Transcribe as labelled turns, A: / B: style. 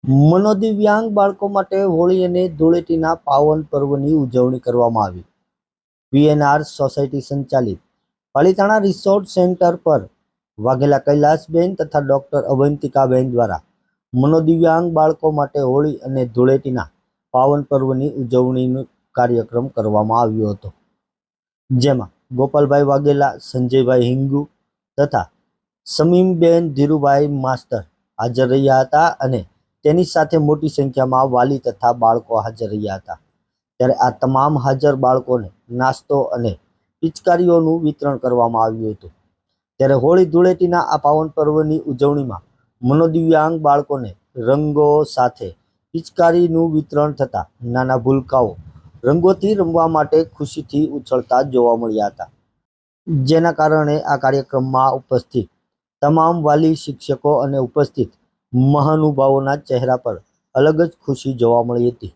A: મનોદિવ્યાંગ બાળકો માટે હોળી અને ધૂળેટીના પાવન પર્વની ઉજવણી કરવામાં આવી. વીએનઆર સોસાયટી સંચાલિત પાલિતાણા રિસોર્ટ સેન્ટર પર વાઘેલા કૈલાસબેન તથા ડોક્ટર અવંતિકાબેન દ્વારા મનોદિવ્યાંગ બાળકો માટે હોળી અને ધૂળેટીના પાવન પર્વની ઉજવણીનો કાર્યક્રમ કરવામાં આવ્યો હતો, જેમાં ગોપાલભાઈ વાઘેલા, સંજયભાઈ હિંગુ તથા સમીમબેન ધીરુભાઈ માસ્તર હાજર રહ્યા હતા અને તેની સાથે મોટી સંખ્યામાં વાલી તથા બાળકો હાજર રહ્યા હતા. ત્યારે આ તમામ હાજર બાળકોને નાસ્તો અને પિચકારીઓનું વિતરણ કરવામાં આવ્યું હતું. ત્યારે હોળી ધૂળેટીના આ પાવન પર્વની ઉજવણીમાં મનોદિવ્યાંગ બાળકોને રંગો સાથે પિચકારીનું વિતરણ થતાં નાના ભૂલકાઓ રંગોથી રમવા માટે ખુશીથી ઉછળતા જોવા મળ્યા હતા, જેના કારણે આ કાર્યક્રમમાં ઉપસ્થિત તમામ વાલી, શિક્ષકો અને ઉપસ્થિત મહાનુભાવોના ચહેરા પર અલગ જ ખુશી જોવા મળી હતી.